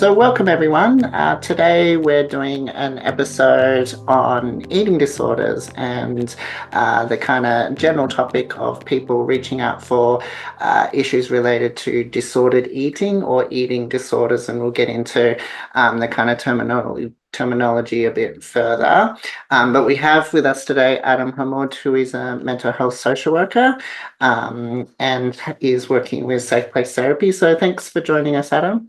So, welcome everyone. Today we're doing an episode on eating disorders and the kind of general topic of people reaching out for issues related to disordered eating or eating disorders, and we'll get into the kind of terminology a bit further. But we have with us today Adham Hammoud, who is a mental health social worker and is working with Safe Place Therapy. So, thanks for joining us, Adam.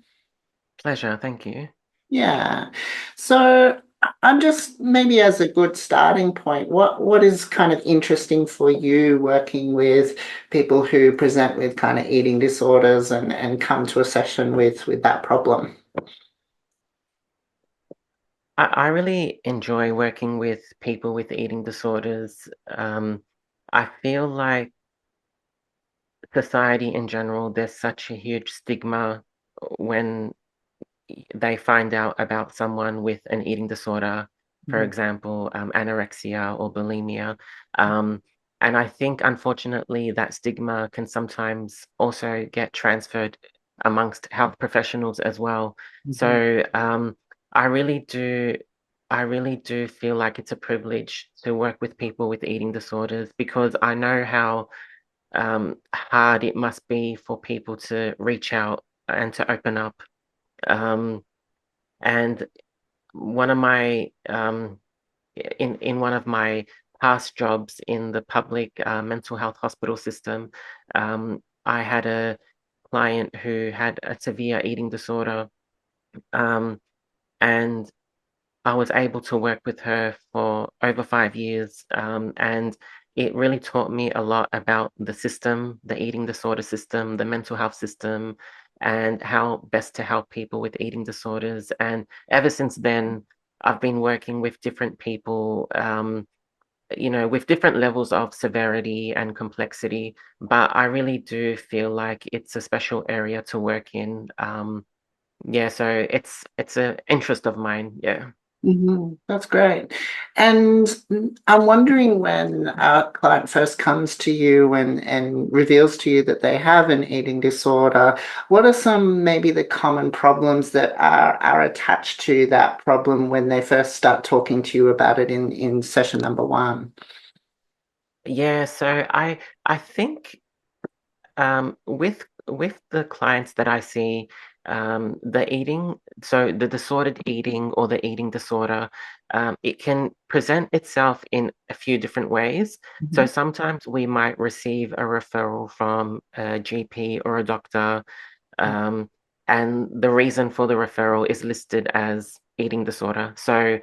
Pleasure, thank you. Yeah. So I'm just maybe as a good starting point, what is kind of interesting for you working with people who present with kind of eating disorders and come to a session with that problem? I really enjoy working with people with eating disorders. I feel like society in general, there's such a huge stigma when they find out about someone with an eating disorder, for Mhm. example, anorexia or bulimia. Um, and I think, unfortunately, that stigma can sometimes also get transferred amongst health professionals as well. Mhm. So I really do, I really do feel like it's a privilege to work with people with eating disorders because I know how hard it must be for people to reach out and to open up. Um, and one of my in one of my past jobs in the public mental health hospital system, I had a client who had a severe eating disorder, um, and I was able to work with her for over 5 years, and it really taught me a lot about the system, the eating disorder system, the mental health system, and how best to help people with eating disorders. And ever since then, I've been working with different people, with different levels of severity and complexity. But I really do feel like it's a special area to work in. Yeah, so it's an interest of mine. Yeah. That's great. And I'm wondering when a client first comes to you and reveals to you that they have an eating disorder, what are some maybe the common problems that are attached to that problem when they first start talking to you about it in session number one? Yeah, so I think with the clients that I see, the disordered eating or the eating disorder, it can present itself in a few different ways. So Mhm. sometimes we might receive a referral from a GP or a doctor, um, and the reason for the referral is listed as eating disorder. So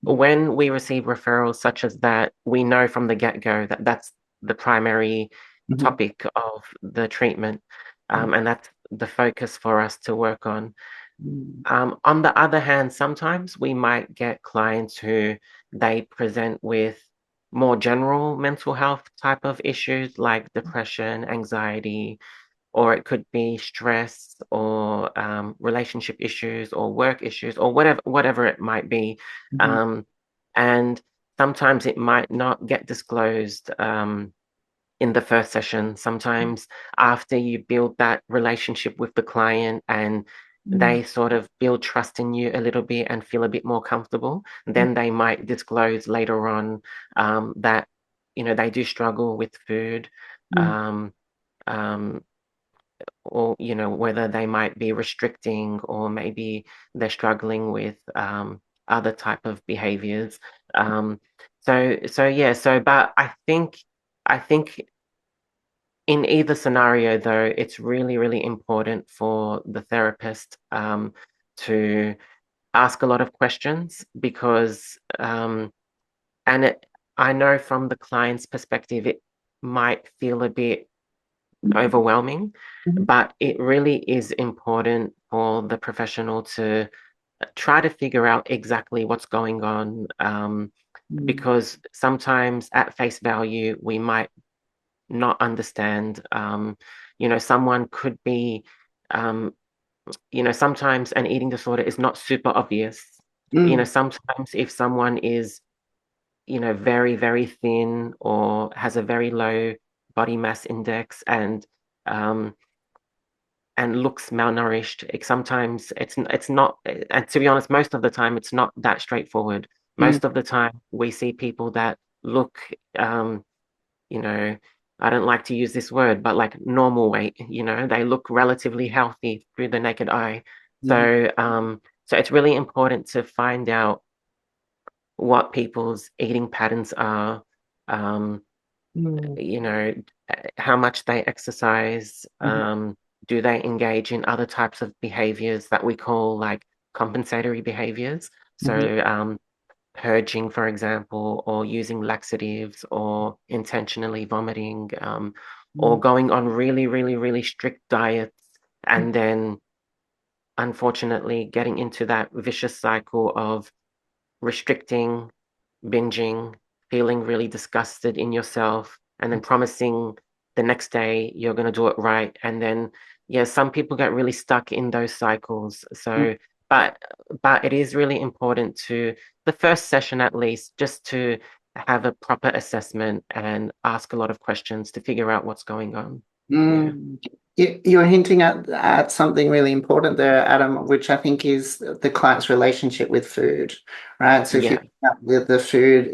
when we receive referrals such as that, we know from the get-go that that's the primary Mhm. topic of the treatment, and that's the focus for us to work on. Mhm. On the other hand, sometimes we might get clients who they present with more general mental health type of issues like depression, anxiety, or it could be stress or relationship issues or work issues or whatever it might be. Mhm. Um, and sometimes it might not get disclosed in the first session. Sometimes after you build that relationship with the client and Mhm. they sort of build trust in you a little bit and feel a bit more comfortable, then they might disclose later on that they do struggle with food. Mhm. Um, um, or whether they might be restricting or maybe they're struggling with other type of behaviors. Um, so yeah, but I think in either scenario though, it's really, really important for the therapist to ask a lot of questions because and I know from the client's perspective it might feel a bit overwhelming, Mhm. but it really is important for the professional to try to figure out exactly what's going on, Mhm. because sometimes at face value, we might not understand. Someone could be, um, sometimes an eating disorder is not super obvious. Mhm. Sometimes if someone is, very, very thin or has a very low body mass index and um, and looks malnourished. Sometimes it's not, and to be honest, most of the time it's not that straightforward. Mm, Most of the time we see people that look, um, you know, I don't like to use this word, but like normal weight, they look relatively healthy through the naked eye. mhm, So it's really important to find out what people's eating patterns are, um, mm, you know, how much they exercise, mhm, do they engage in other types of behaviors that we call like compensatory behaviors? mhm, So, purging, for example, or using laxatives, or intentionally vomiting, or mhm, going on really, really, really strict diets, and then unfortunately getting into that vicious cycle of restricting, binging, feeling really disgusted in yourself, and then promising the next day you're going to do it right. And then, yeah, some people get really stuck in those cycles. mhm. So, but but it is really important to, the first session at least, just to have a proper assessment and ask a lot of questions to figure out what's going on. Yeah. Mm. You're hinting at something really important there, Adam, which I think is the client's relationship with food, right? So if you Yeah. pick up with the food,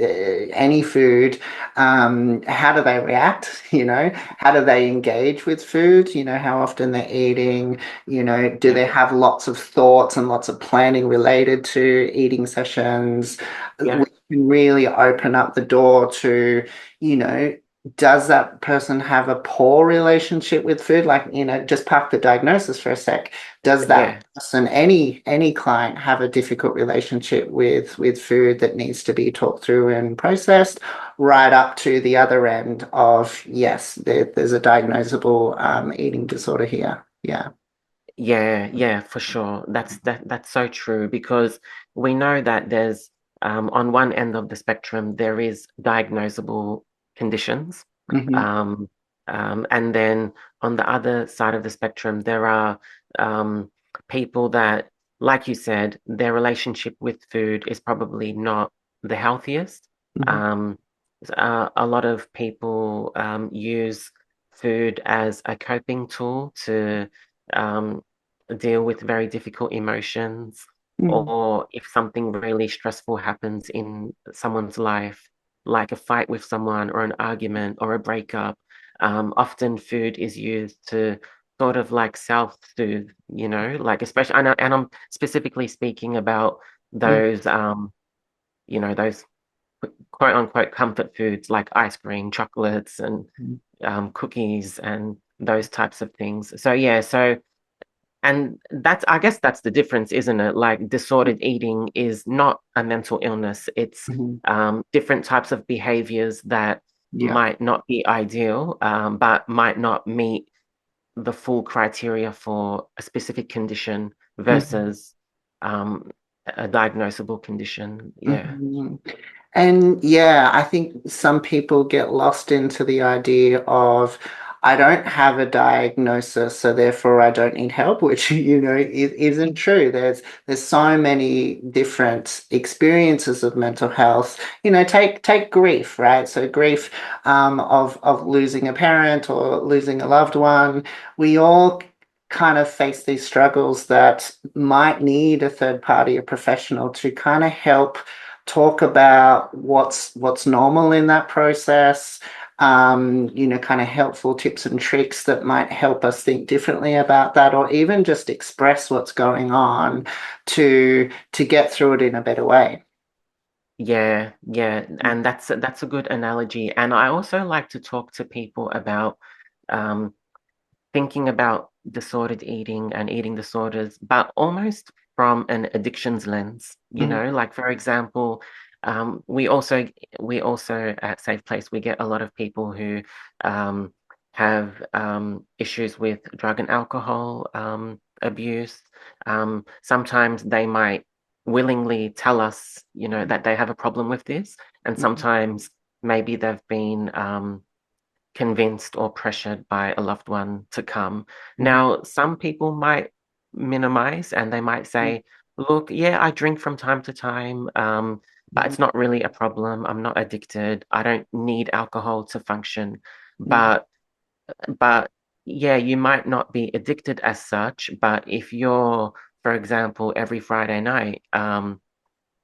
any food, how do they react? How do they engage with food? How often they're eating, do Yeah. they have lots of thoughts and lots of planning related to eating sessions? Yeah. We can really open up the door to, you know, does that person have a poor relationship with food? Like, just park the diagnosis for a sec. Does that Yeah. person, any client, have a difficult relationship with food that needs to be talked through and processed, right up to the other end of, yes, there's a diagnosable eating disorder here. Yeah. Yeah, yeah, for sure. That's so true, because we know that there's, on one end of the spectrum there is diagnosable conditions, Hmm. um, and then on the other side of the spectrum there are, um, people that, like you said, their relationship with food is probably not the healthiest. Hmm. Um, a lot of people use food as a coping tool to, um, deal with very difficult emotions, Hmm. or if something really stressful happens in someone's life, like a fight with someone or an argument or a breakup, often food is used to sort of like self-soothe, like, especially, and I'm specifically speaking about those, those quote unquote comfort foods like ice cream, chocolates, and cookies, and those types of things. So yeah, and I guess that's the difference, isn't it? Like, disordered eating is not a mental illness. It's, Hmm. different types of behaviors that Yeah. might not be ideal, but might not meet the full criteria for a specific condition Mhm. versus, um, a diagnosable condition. Yeah. Mhm. And yeah, I think some people get lost into the idea of, I don't have a diagnosis, so therefore I don't need help, which, isn't true. There's so many different experiences of mental health. Take grief, right? So grief, of losing a parent or losing a loved one. We all kind of face these struggles that might need a third party, a professional, to kind of help talk about what's normal in that process, kind of helpful tips and tricks that might help us think differently about that, or even just express what's going on to get through it in a better way. Yeah, yeah, and that's a good analogy. And I also like to talk to people about, um, thinking about disordered eating and eating disorders, but almost from an addictions lens, Mhm, like, for example, we also at Safe Place, we get a lot of people who, have, issues with drug and alcohol, abuse. Sometimes they might willingly tell us, that they have a problem with this, and mhm, sometimes maybe they've been, convinced or pressured by a loved one to come. mhm, Now, some people might minimize, and they might mhm, say, look, yeah, I drink from time to time, but mhm, it's not really a problem. I'm not addicted. I don't need alcohol to function. mhm, But but yeah, you might not be addicted as such, but if you're, for example, every Friday night,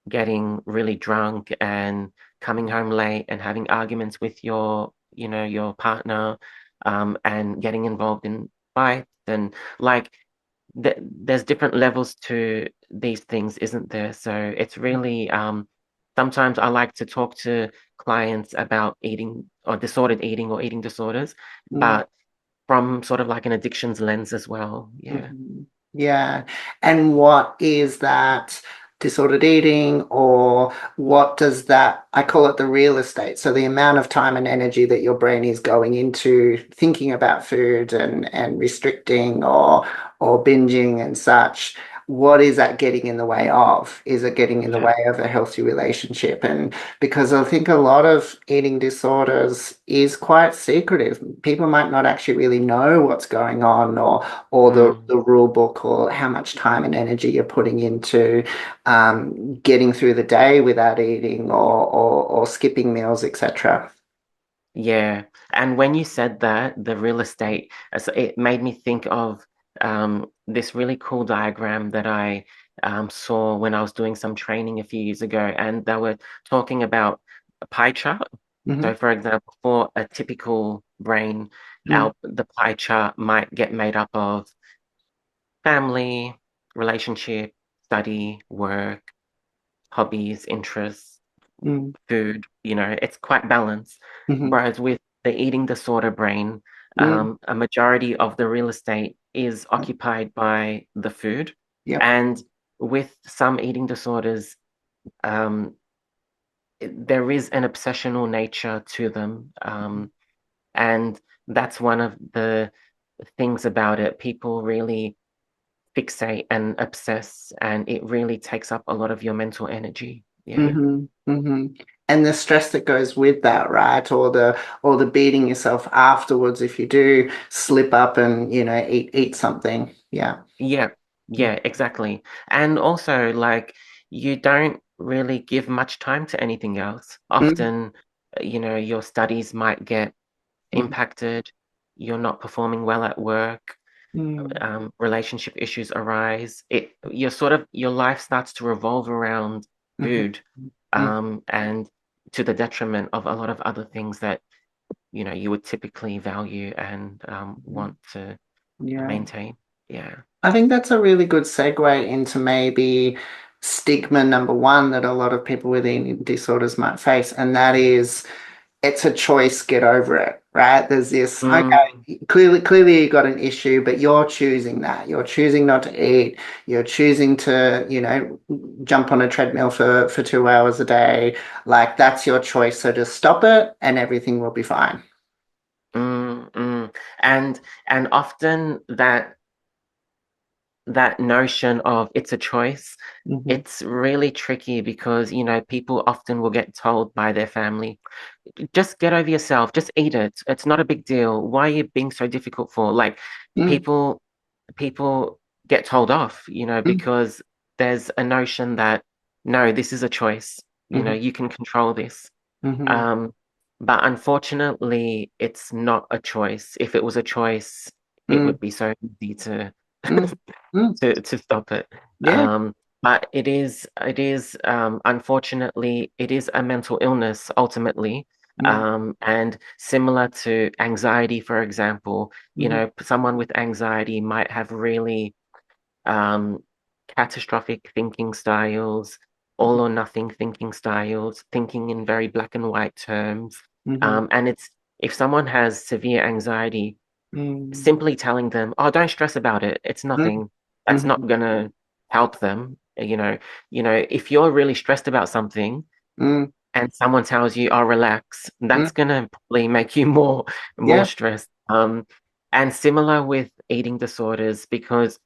getting really drunk and coming home late and having arguments with your partner, and getting involved in fights and like there's different levels to these things, isn't there? So it's really sometimes I like to talk to clients about eating or disordered eating or eating disorders, Mm. but from sort of like an addictions lens as well. Yeah. Mhm. Yeah. And what is that disordered eating, or what does that, I call it the real estate. So the amount of time and energy that your brain is going into thinking about food and restricting or binging and such. What is that getting in the way of? Is it getting in the Yeah. way of a healthy relationship? And because I think a lot of eating disorders is quite secretive. People might not actually really know what's going on, or Mm. the rule book, or how much time and energy you're putting into getting through the day without eating, or skipping meals, etc. Yeah, and when you said that, the real estate, it made me think of this really cool diagram that I saw when I was doing some training a few years ago, and they were talking about a pie chart. Hmm. So, for example, for a typical brain, Mm, the pie chart might get made up of family, relationship, study, work, hobbies, interests, mm, food, it's quite balanced. hmm. Whereas with the eating disorder brain, Mm, a majority of the real estate is occupied by the food. yep. And with some eating disorders, um, there is an obsessional nature to them. And that's one of the things about it. People really fixate and obsess, and it really takes up a lot of your mental energy. Yeah. Hmm. Hmm. And the stress that goes with that, right? Or the beating yourself afterwards if you do slip up and, eat something. Yeah. Yeah, yeah, exactly. And also, like, you don't really give much time to anything else. Mm, Often, your studies might get mm, impacted. You're not performing well at work. mm, Relationship issues arise. Your life starts to revolve around mhm, food, mm, and to the detriment of a lot of other things that, you would typically value and mm. want to Yeah. maintain. Yeah. I think that's a really good segue into maybe stigma number one that a lot of people with eating disorders might face, and that is it's a choice, get over it, right? There's this, Mm, okay, clearly you got an issue, but you're choosing that. You're choosing not to eat. You're choosing to, jump on a treadmill for 2 hours a day. Like that's your choice. So just stop it and everything will be fine. mm. And often that notion of it's a choice, Hmm. it's really tricky because, people often will get told by their family, just get over yourself, just eat it. It's not a big deal. Why are you being so difficult for? Like Mm, people get told off, mm, because there's a notion that no, this is a choice. mhm, You can control this. mhm, Um, but unfortunately, it's not a choice. If it was a choice, it mm, would be so easy to mm, mm. to stop it. Yeah. But unfortunately, it is a mental illness ultimately. Mm, And similar to anxiety, for example, mhm, someone with anxiety might have really um, catastrophic thinking styles, all or nothing thinking styles, thinking in very black and white terms. mhm, And if someone has severe anxiety, mm, simply telling them, "Oh, don't stress about it. It's mm, nothing." That's mhm, not gonna help them. If you're really stressed about something mm, and someone tells you, "Oh, relax," mm. that's gonna probably make you more Yeah. stressed. And similar with eating disorders, because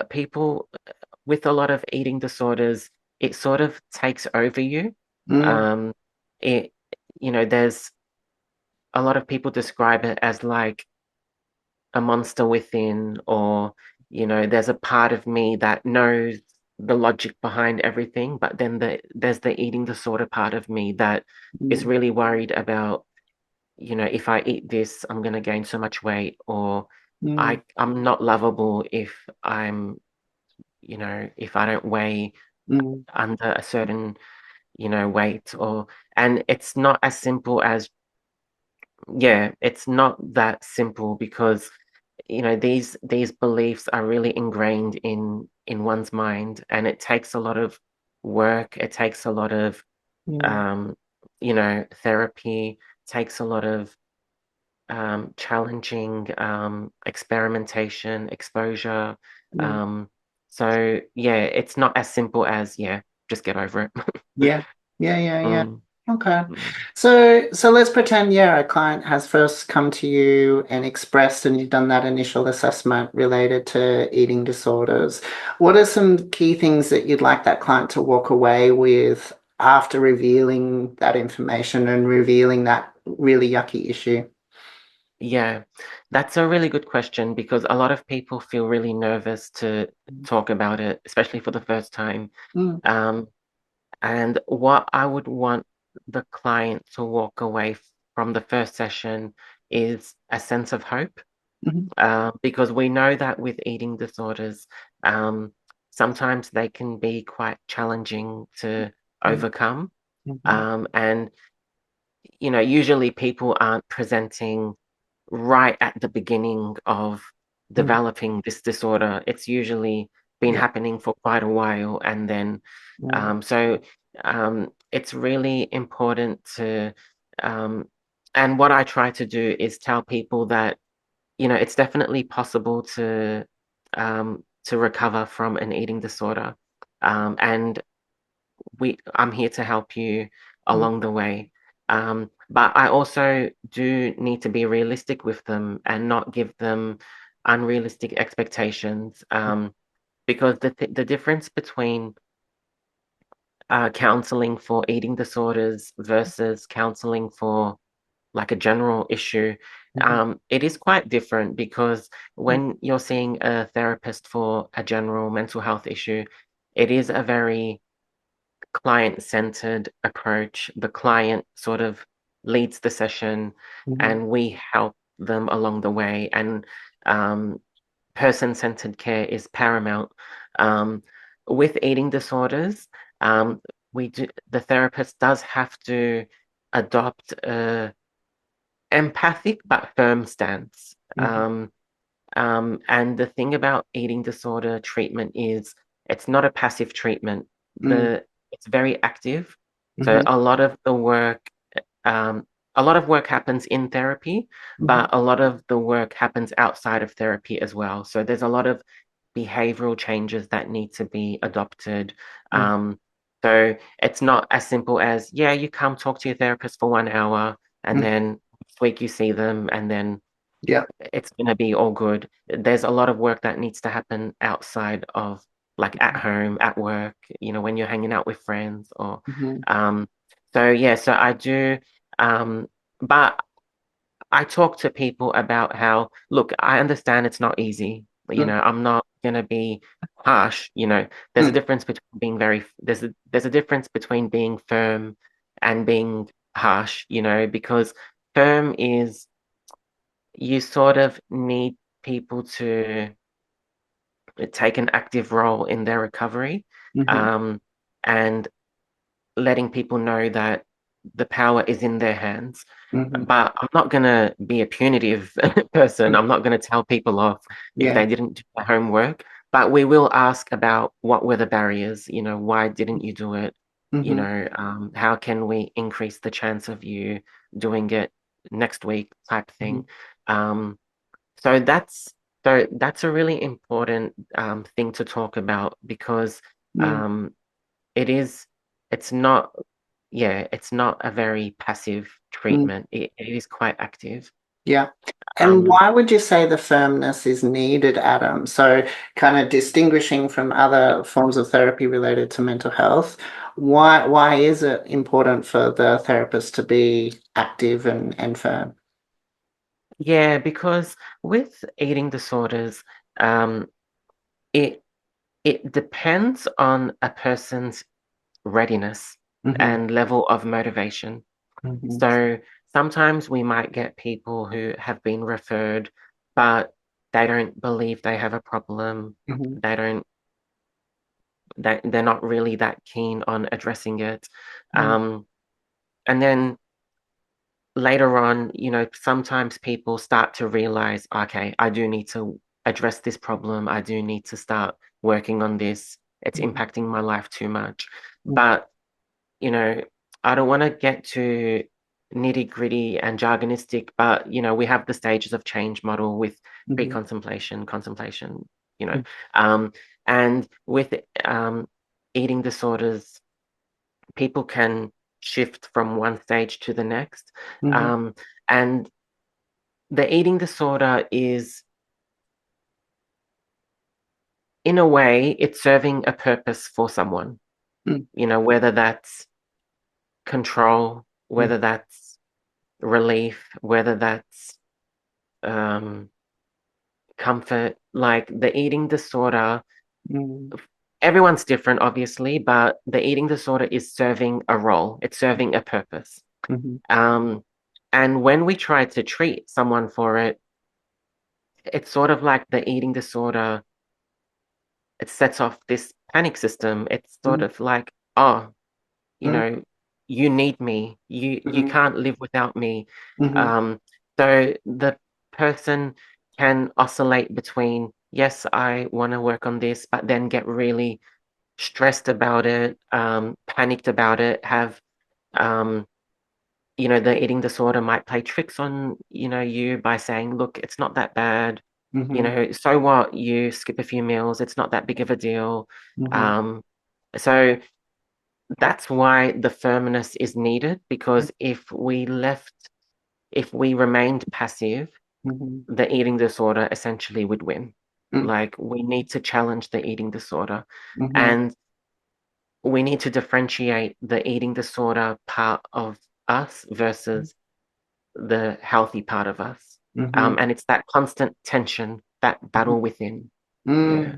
people with a lot of eating disorders, it sort of takes over you. Mm, Um, it, there's a lot of people describe it as like a monster within, or, there's a part of me that knows the logic behind everything, but then there's the eating disorder part of me that is mm, really worried about, if I eat this, I'm going to gain so much weight, or, Mm, I'm not lovable if if I don't weigh mm, under a certain, weight. And it's not as simple as, yeah, it's not that simple because, these beliefs are really ingrained in one's mind, and it takes a lot of work. It takes a lot of, mm, um, therapy, takes a lot of challenging experimentation, exposure. mm. Um, so yeah, it's not as simple as, yeah, just get over it. Yeah, yeah, yeah, yeah. Mm, Okay. mm. So let's pretend, yeah, a client has first come to you and expressed, and you've done that initial assessment related to eating disorders. What are some key things that you'd like that client to walk away with after revealing that information and revealing that really yucky issue? Yeah, that's a really good question because a lot of people feel really nervous to talk about it, especially for the first time. Mm, Um, and what I would want the client to walk away from the first session is a sense of hope. mhm, Because we know that with eating disorders, um, sometimes they can be quite challenging to mm, overcome. mhm, And, usually people aren't presenting right at the beginning of mm. developing this disorder. It's usually been Yeah. happening for quite a while. And then, Mm, so it's really important um, and what I try to do is tell people that it's definitely possible to recover from an eating disorder. And I'm here to help you mm, along the way. But I also do need to be realistic with them and not give them unrealistic expectations. Because the difference between counseling for eating disorders versus counseling for like a general issue, mhm, it is quite different because when you're seeing a therapist for a general mental health issue, it is a very client-centered approach. The client sort of leads the session mhm, and we help them along the way. And um, person-centered care is paramount. Um, with eating disorders, um, the therapist does have to adopt a empathic but firm stance. mhm, And the thing about eating disorder treatment is it's not a passive treatment. mm, It's very active. So mhm, um, a lot of work happens in therapy, mhm, but a lot of the work happens outside of therapy as well. So there's a lot of behavioral changes that need to be adopted. mm. Um, so it's not as simple as, yeah, you come talk to your therapist for 1 hour and Mm. then next week you see them and then Yeah. it's going to be all good. There's a lot of work that needs to happen outside of like at home, at work, when you're hanging out with friends or Mhm, um so yeah, so I do um but I talk to people about how, look, I understand it's not easy. mm, I'm not gonna be harsh, There's a mm, difference between being there's a difference between being firm and being harsh, because firm is you sort of need people to take an active role in their recovery, mhm, um, and letting people know that the power is in their hands. mhm, But I'm not going to be a punitive person. mm. I'm not going to tell people off if Yeah. they didn't do their homework. But we will ask about what were the barriers, why didn't you do it? Mhm, How can we increase the chance of you doing it next week type mhm, thing. Um, so that's a really important thing to talk about because mm, um, it is it's not it's not a very passive mm. treatment. It is quite active. Yeah. And Um, why would you say the firmness is needed, Adam? So, kind of distinguishing from other forms of therapy related to mental health, why is it important for the therapist to be active and firm? yeah, because with eating disorders, um, it it depends on a person's readiness Hmm. and level of motivation. Hmm. So sometimes we might get people who have been referred, but they don't believe they have a problem. Mm-hmm. They don't they're not really that keen on addressing it. And then later on, sometimes people start to realize, okay, I do need to address this problem. I do need to start working on this. It's impacting my life too much. But, I don't want to get too nitty-gritty and jargonistic, but, we have the stages of change model with Mm-hmm. pre-contemplation, contemplation, you know. And with eating disorders, people can shift from one stage to the next. Mm-hmm. And the eating disorder is, in a way, it's serving a purpose for someone, whether that's control, whether that's relief, whether that's comfort. Like the eating disorder, everyone's different, obviously, but the eating disorder is serving a role, it's serving a purpose. And when we try to treat someone for it, it's sort of like the eating disorder, it sets off this panic system. It's sort of like, oh, you need me. You can't live without me. So the person can oscillate between, yes, I want to work on this, but then get really stressed about it, panicked about it, have the eating disorder might play tricks on, you by saying, look, it's not that bad. So what? You skip a few meals. It's not that big of a deal. So that's why the firmness is needed, because if we remained passive, the eating disorder essentially would win. Like, we need to challenge the eating disorder, and we need to differentiate the eating disorder part of us versus the healthy part of us. And it's that constant tension, that battle within. Yeah.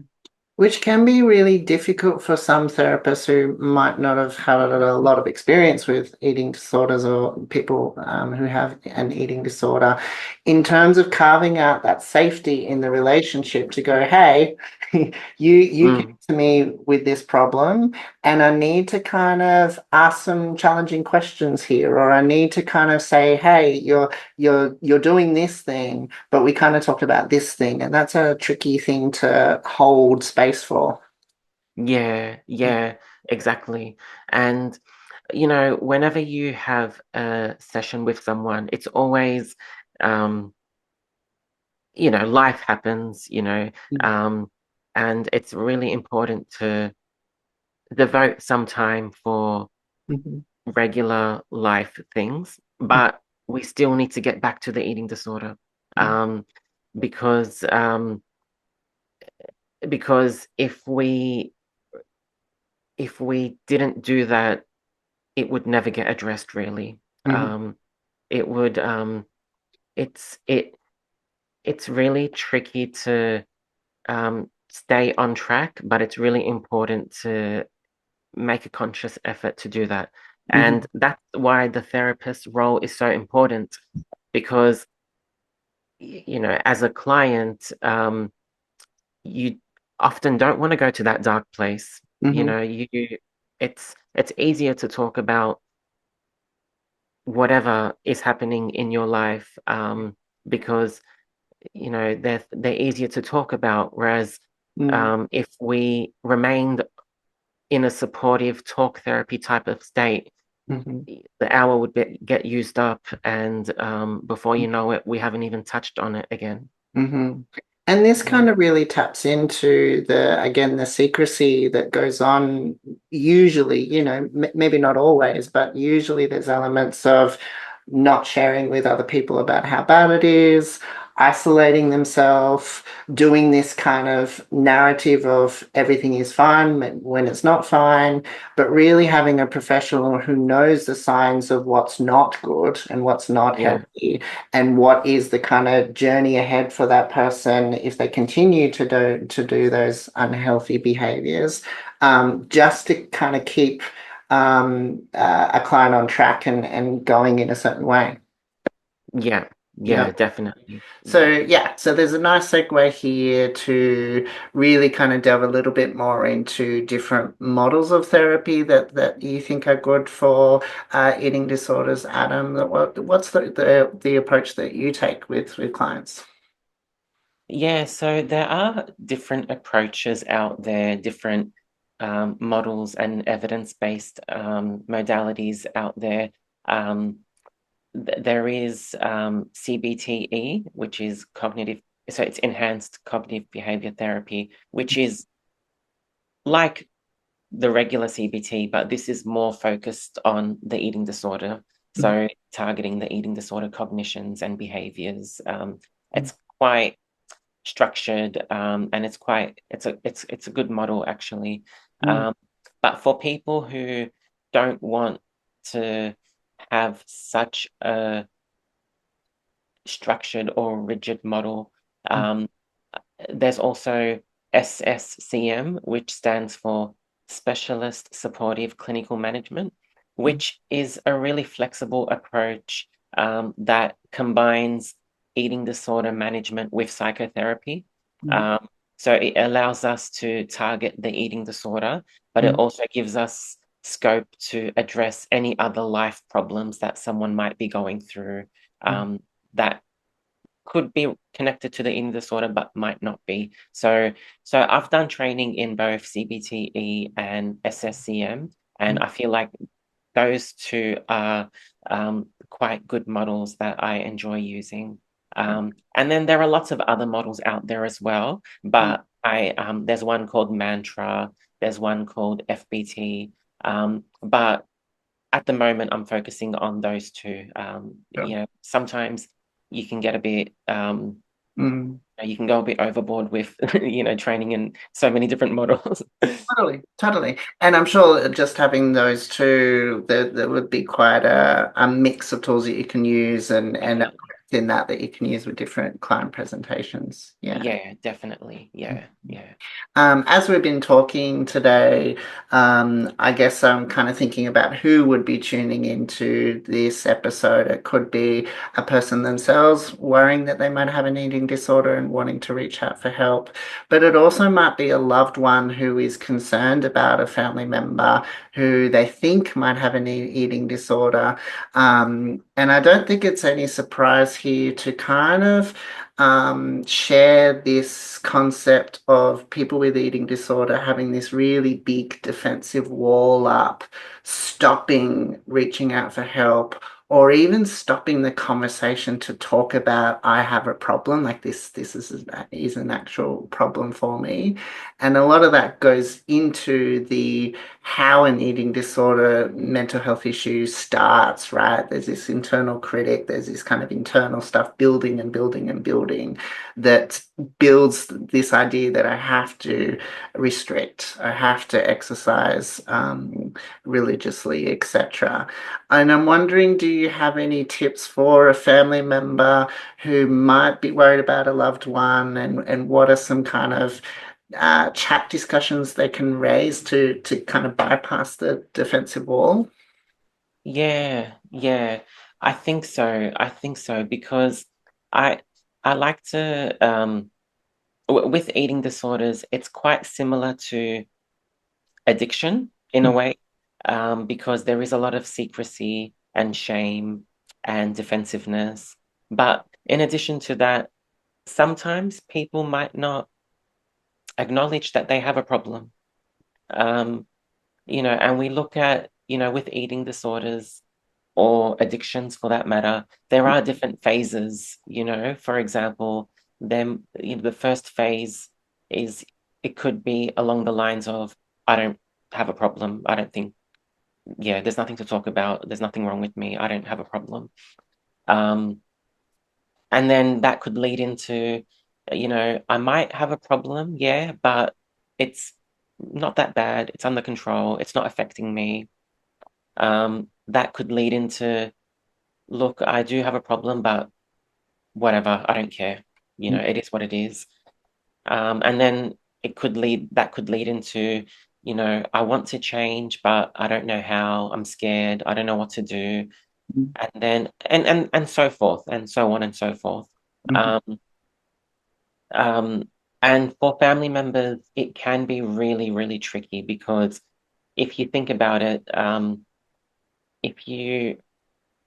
Which can be really difficult for some therapists who might not have had a lot of experience with eating disorders, or people who have an eating disorder, in terms of carving out that safety in the relationship to go, hey, you came to me with this problem, and I need to kind of ask some challenging questions here, or I need to kind of say, hey, you're doing this thing, but we kind of talked about this thing, and that's a tricky thing to hold space for. Yeah, exactly. And whenever you have a session with someone, it's always life happens, and it's really important to devote some time for regular life things, but we still need to get back to the eating disorder, because if we didn't do that, it would never get addressed, really. It would it's really tricky to stay on track, but it's really important to make a conscious effort to do that. And that's why the therapist's role is so important, because as a client, you often don't want to go to that dark place. It's easier to talk about whatever is happening in your life, because they're easier to talk about. Whereas if we remained in a supportive talk therapy type of state, the hour would get used up, and before you know it, we haven't even touched on it again. And this kind of really taps into the secrecy that goes on. Usually, maybe not always, but usually there's elements of not sharing with other people about how bad it is, isolating themselves, doing this kind of narrative of everything is fine when it's not fine, but really having a professional who knows the signs of what's not good and what's not healthy, and what is the kind of journey ahead for that person if they continue to do those unhealthy behaviors, just to kind of keep a client on track and going in a certain way. Yeah, Yeah. Yeah, definitely. So Yeah. yeah, so there's a nice segue here to really kind of delve a little bit more into different models of therapy that you think are good for eating disorders. Adam, what's the approach that you take with clients? Yeah, so there are different approaches out there, different models and evidence-based modalities out there. Um, there is CBTE, which is so it's enhanced cognitive behavior therapy, which is like the regular CBT, but this is more focused on the eating disorder. So targeting the eating disorder cognitions and behaviors. It's quite structured, and it's a good model actually. Mm, Um, but for people who don't want to have such a structured or rigid model, mm, um, there's also SSCM, which stands for Specialist Supportive Clinical Management, mm, which is a really flexible approach that combines eating disorder management with psychotherapy. mm, Um, so it allows us to target the eating disorder, but it mm, also gives us scope to address any other life problems that someone might be going through mm, that could be connected to the eating disorder, but might not be. So I've done training in both CBTE and SSCM, and mm, I feel like those two are quite good models that I enjoy using. And then there are lots of other models out there as well, mm, but I there's one called Mantra, there's one called FBT, but at the moment, I'm focusing on those two. sure. Sometimes you can get a bit, Mm. you can go a bit overboard with, training in so many different models. Totally, totally. And I'm sure just having those two, there would be quite a mix of tools that you can use and Yeah, in that you can use with different client presentations. Yeah. yeah, definitely. Yeah, yeah. As we've been talking today, I guess I'm kind of thinking about who would be tuning into this episode. It could be a person themselves worrying that they might have an eating disorder and wanting to reach out for help, but it also might be a loved one who is concerned about a family member who they think might have an eating disorder. And I don't think it's any surprise here to kind of share this concept of people with eating disorder having this really big defensive wall up, stopping reaching out for help, or even stopping the conversation to talk about I have a problem, like is an actual problem for me. And a lot of that goes into the how an eating disorder mental health issue starts, right? There's this internal critic, there's this kind of internal stuff building and building and building that builds this idea that I have to restrict, I have to exercise religiously, etc. And I'm wondering, do you have any tips for a family member who might be worried about a loved one, and what are some kind of chat discussions they can raise to kind of bypass the defensive wall? Yeah, yeah. I think so because I I like to with eating disorders, it's quite similar to addiction in a Mm, way, because there is a lot of secrecy and shame and defensiveness. But in addition to that, sometimes people might not acknowledge that they have a problem. Um, and we look at, with eating disorders or addictions for that matter, there are different phases, For example, the first phase is it could be along the lines of, I don't have a problem. I don't think, yeah, there's nothing to talk about. There's nothing wrong with me. I don't have a problem. Um, and then that could lead into, I might have a problem, yeah, but it's not that bad. It's under control. It's not affecting me. That could lead into, look, I do have a problem, but whatever, I don't care. mm, It is what it is. And then that could lead into, I want to change, but I don't know how. I'm scared. I don't know what to do. mm, and then and so forth, and so on and so forth. mhm, Um, um, and for family members, it can be really, really tricky because if you think about it, if you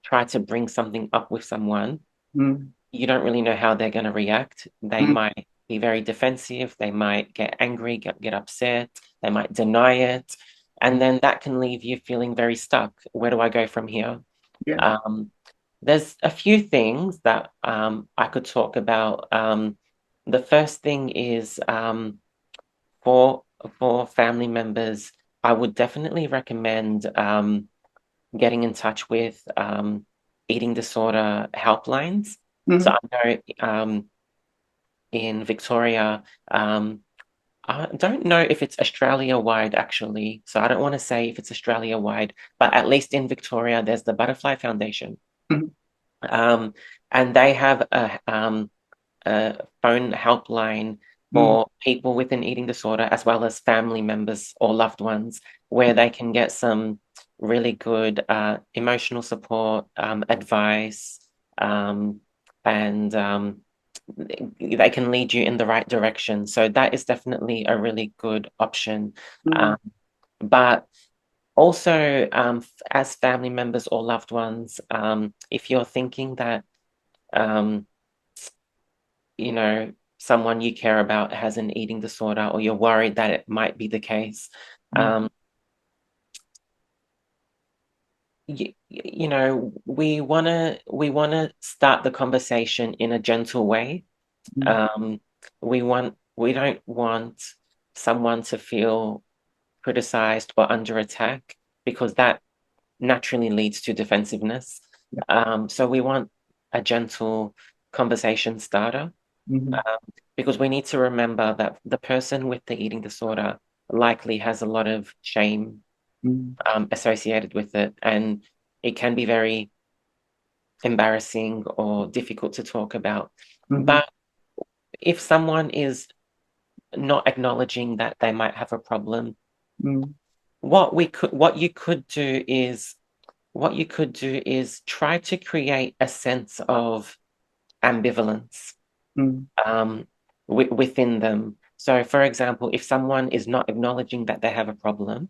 try to bring something up with someone, mm, you don't really know how they're going to react. They mm, might be very defensive, they might get angry, get upset, they might deny it. And then that can leave you feeling very stuck. Where do I go from here? yeah. Um, there's a few things that I could talk about. The first thing is for family members, I would definitely recommend getting in touch with eating disorder helplines. So Mm, I know in Victoria, I don't know if it's Australia-wide actually. So I don't want to say if it's Australia-wide, but at least in Victoria, there's the Butterfly Foundation. mm, Um, and they have a phone helpline mm, for people with an eating disorder, as well as family members or loved ones, where they can get some really good emotional support, advice, and they can lead you in the right direction. So that is definitely a really good option. mm, Um, but also, as family members or loved ones, if you're thinking that um, you know, someone you care about has an eating disorder or you're worried that it might be the case, mm, you know, we wanna start the conversation in a gentle way. mm, Um, we don't want someone to feel criticized or under attack because that naturally leads to defensiveness. yeah. So we want a gentle conversation starter. Mhm, Um, because we need to remember that the person with the eating disorder likely has a lot of shame mm, associated with it, and it can be very embarrassing or difficult to talk about. mhm, But if someone is not acknowledging that they might have a problem, mm, what you could do is try to create a sense of ambivalence mm, um, within them. So, for example, if someone is not acknowledging that they have a problem,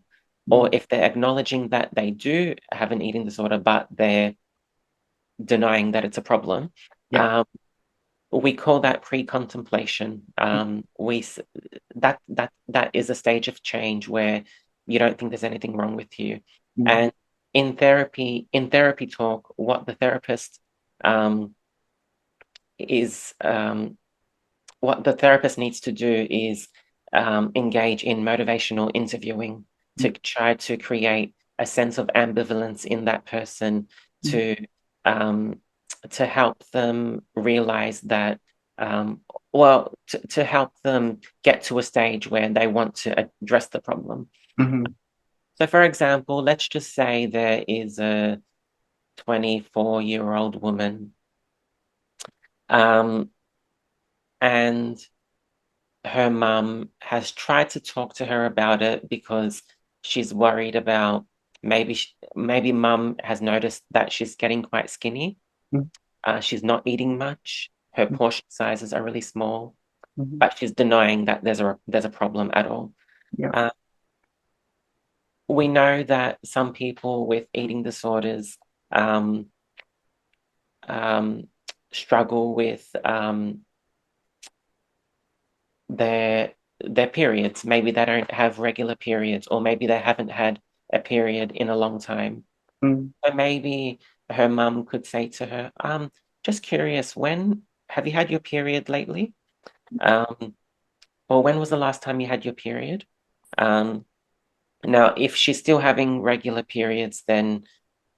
or mm, if they're acknowledging that they do have an eating disorder, but they're denying that it's a problem, yeah. um, we call that pre-contemplation. That is a stage of change where you don't think there's anything wrong with you. Mm, And in therapy talk, what the therapist um, is what the therapist needs to do is engage in motivational interviewing mm, to try to create a sense of ambivalence in that person mm, to um, to help them realize that well to help them get to a stage where they want to address the problem. mhm, So for example, let's just say there is a 24-year-old woman um, and her mum has tried to talk to her about it because she's worried about maybe mum has noticed that she's getting quite skinny. mm, She's not eating much. Her mm, portion sizes are really small, mhm, but she's denying that there's a problem at all. yeah. Uh, we know that some people with eating disorders um, um, struggle with their their periods. Maybe they don't have regular periods, or maybe they haven't had a period in a long time. Mm, So maybe her mum could say to her, just curious, when have you had your period lately? Um, or when was the last time you had your period? Um, Now, if she's still having regular periods, then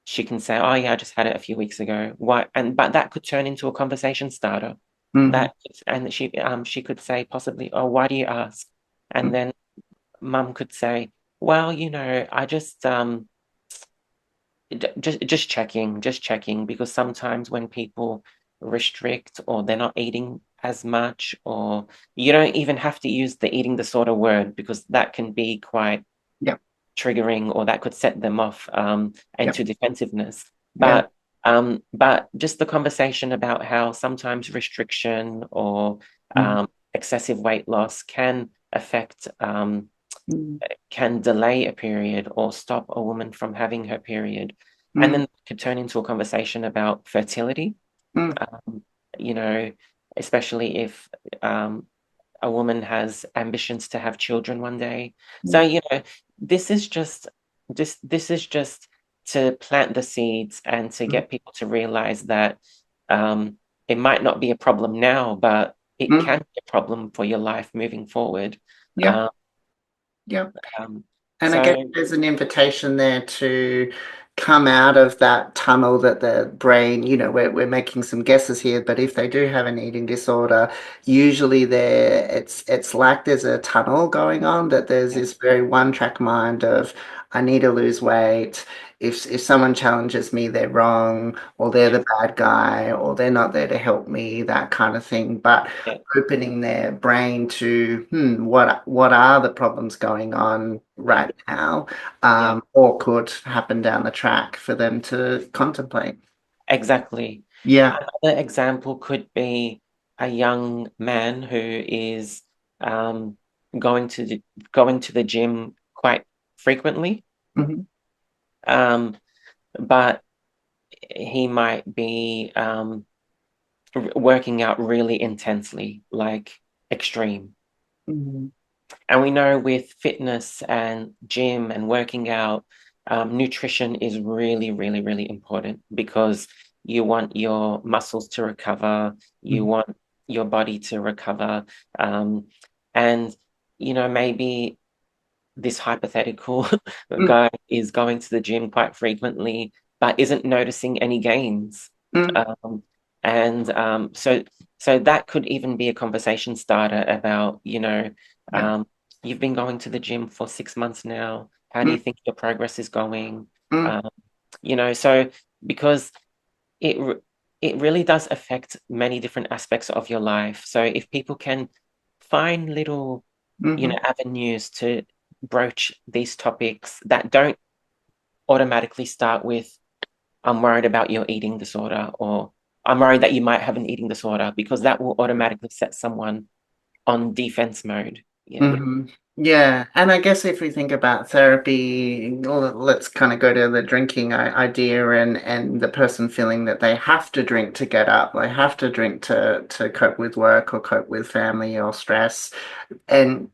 she can say, "Oh yeah, I just had it a few weeks ago." Why? And but that could turn into a conversation starter. mhm, That and she could say possibly, "Oh, why do you ask?" mm, And then mum could say, "Well, I just just checking because sometimes when people restrict or they're not eating as much, or you don't even have to use the eating disorder word because that can be quite yeah. triggering or that could set them off Yeah. into defensiveness. Yeah. But But just the conversation about how sometimes restriction or Mm, excessive weight loss can affect, mm, can delay a period or stop a woman from having her period. And mm, then it could turn into a conversation about fertility, mm, um, you know, especially if a woman has ambitions to have children one day. So, mm, this is just this is just to plant the seeds and to mm, get people to realize that it might not be a problem now, but it mm. can be a problem for your life moving forward. Yeah, Um, yeah. um, And I guess so there's an invitation there to come out of that tunnel that the brain, we're making some guesses here, but if they do have an eating disorder, usually it's like there's a tunnel going on, that there's yeah, this very one-track mind of I need to lose weight. If someone challenges me, they're wrong, or they're yeah, the bad guy, or they're not there to help me, that kind of thing. But yeah, opening their brain to what are the problems going on yeah, right now, yeah, or could happen down the track for them to contemplate. exactly. Yeah. Another example could be a young man who is um, going to the gym quite frequently, Hmm. um, but he might be working out really intensely, like extreme. Hmm. And we know with fitness and gym and working out, nutrition is really, really, really important because you want your muscles to recover, you want your body to recover. Um, and, maybe this hypothetical Hmm. guy is going to the gym quite frequently, but isn't noticing any gains. Hmm. Um, and so that could even be a conversation starter about, Yeah. um, you've been going to the gym for 6 months now. How do Hmm. you think your progress is going? Hmm. Um, so because it re- it really does affect many different aspects of your life. So if people can find little, Hmm. avenues to broach these topics that don't automatically start with, I'm worried about your eating disorder, or I'm worried that you might have an eating disorder, because that will automatically set someone on defense mode. Yeah. Hmm. Yeah, and I guess if we think about therapy, let's kind of go to the drinking idea and the person feeling that they have to drink to get up, they have to drink to cope with work or cope with family or stress. And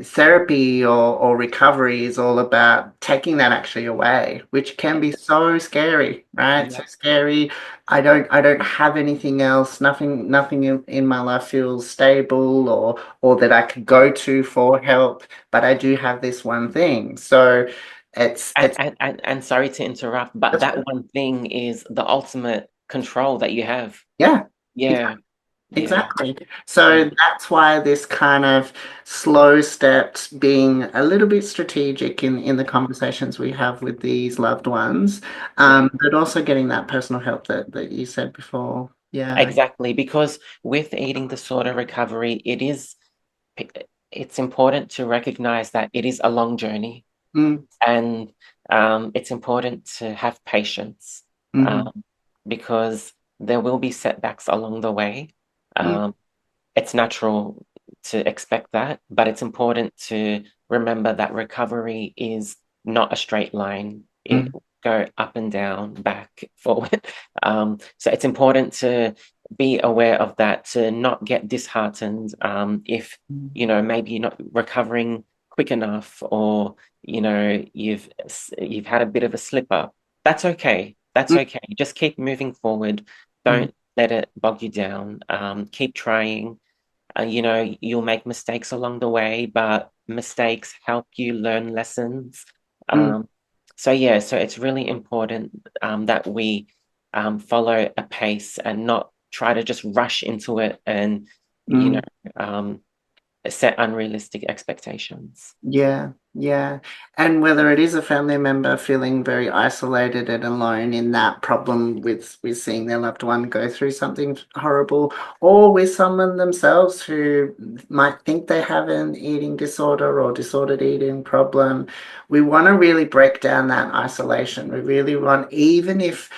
therapy or recovery is all about taking that actually away, which can Yeah. be so scary, right? So Yeah. scary. I don't have anything else. Nothing in my life feels stable or that I could go to for help, but I do have this one thing. So And, it's and sorry to interrupt, but that's that one thing is the ultimate control that you have. yeah. Yeah. Yeah. Exactly. So Yeah. that's why this kind of slow steps, being a little bit strategic in the conversations we have with these loved ones, Yeah. but also getting that personal help that you said before. Yeah. Exactly. Because with eating disorder recovery, it's important to recognize that it is a long journey, Mm, and it's important to have patience, mm, um, because there will be setbacks along the way. mm, Um, it's natural to expect that, but it's important to remember that recovery is not a straight line. It mm, will go up and down, back, forward. So it's important to be aware of that, to not get disheartened if, mm, maybe you're not recovering quick enough, or, you've had a bit of a slip up. That's okay. That's mm, okay. Just keep moving forward. mm, Don't let it bog you down. Keep trying. You'll make mistakes along the way, but mistakes help you learn lessons. mm, Um, so yeah, so it's really important that we follow a pace and not try to just rush into it and, mm. um, set unrealistic expectations. Yeah. Yeah. And whether it is a family member feeling very isolated and alone in that problem with seeing their loved one go through something horrible, or with someone themselves who might think they have an eating disorder or disordered eating problem, we want to really break down that isolation. We really want, even if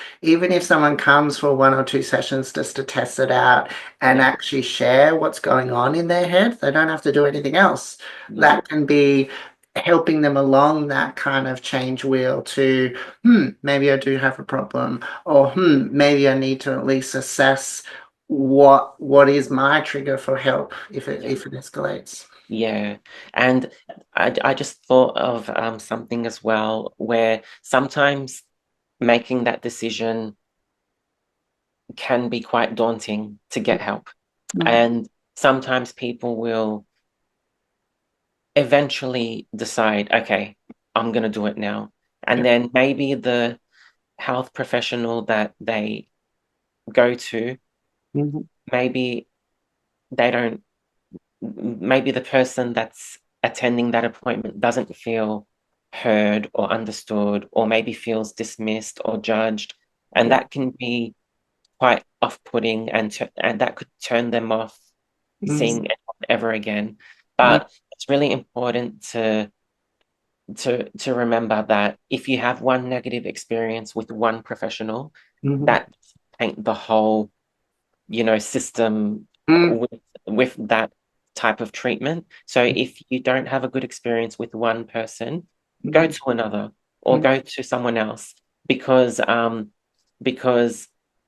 someone comes for 1 or 2 sessions just to test it out and Yeah, actually share what's going on in their head, they don't have to do anything else. yeah, That can be helping them along that kind of change wheel to, maybe I do have a problem, or maybe I need to at least assess what is my trigger for help if it yeah, if it escalates. yeah. And I just thought of something as well where sometimes making that decision can be quite daunting to get help. Mm, And sometimes people will eventually decide, okay, I'm going to do it now. yeah. And then maybe the health professional that they go to, Mhm, maybe they don't, maybe the person that's attending that appointment doesn't feel heard or understood, or maybe feels dismissed or judged. And yeah. that can be quite off-putting, and that could turn them off seeing Mhm, anyone ever again. mm, But it's really important to remember that if you have one negative experience with one professional, mhm, that paint the whole, system mm, with that type of treatment. So if you don't have a good experience with one person, go mhm, to another or mm, go to someone else because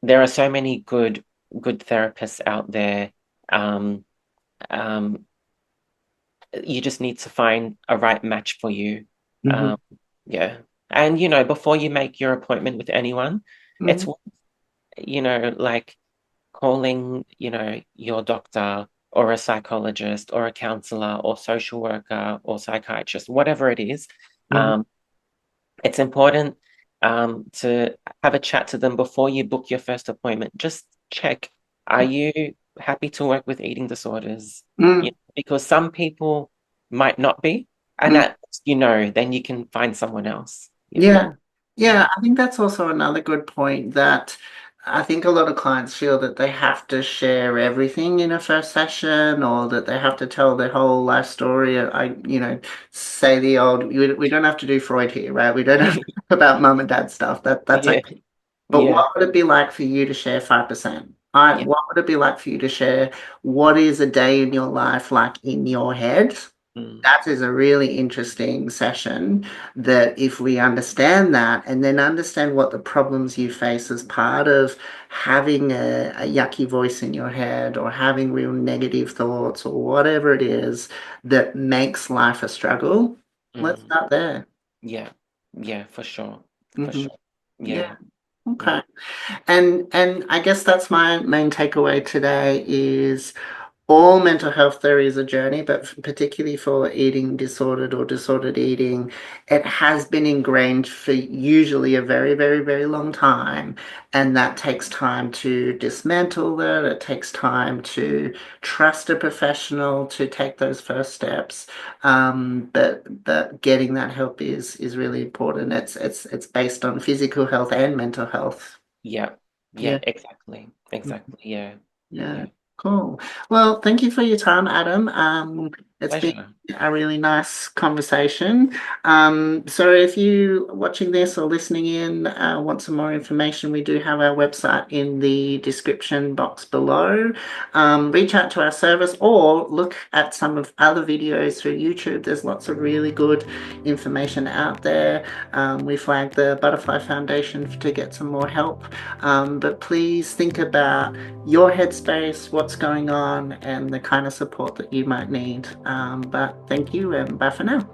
there are so many good therapists out there. Um, um, you just need to find a right match for you. mhm, Um, yeah. And, before you make your appointment with anyone, it's, mhm, like calling, your doctor or a psychologist or a counselor or social worker or psychiatrist, whatever it is. mhm, Um, it's important to have a chat to them before you book your first appointment. Just check, are you happy to work with eating disorders? mm. Because some people might not be, and Mm. that, then you can find someone else. Yeah. Yeah, Yeah, I think that's also another good point that I think a lot of clients feel that they have to share everything in a first session or that they have to tell their whole life story. Say the old, we don't have to do Freud here, right? We don't have to talk about mum and dad stuff. That's yeah, okay. But yeah, what would it be like for you to share 5%? All right, yeah. what would it be like for you to share what is a day in your life like in your head? Mm, That is a really interesting session that if we understand that and then understand what the problems you face as part of having a yucky voice in your head or having real negative thoughts or whatever it is that makes life a struggle, let's mm. start there. Yeah, yeah, for sure, for Hmm. sure. Yeah. Yeah, yeah, Okay. And I guess that's my main takeaway today is all mental health there is a journey, but particularly for eating disordered or disordered eating, it has been ingrained for usually a very, very, very long time. And that takes time to dismantle that. It takes time to trust a professional to take those first steps. But getting that help is really important. It's based on physical health and mental health. yeah, yeah, Yeah. exactly, exactly. Yeah, Yeah, yeah. cool. Well, thank you for your time, Adam. It's been Pleasure. a really nice conversation. So if you watching this or listening in, want some more information, we do have our website in the description box below. Reach out to our service or look at some of other videos through YouTube. There's lots of really good information out there. We flagged the Butterfly Foundation to get some more help. But please think about your headspace, what's going on, and the kind of support that you might need. But thank you and bye for now.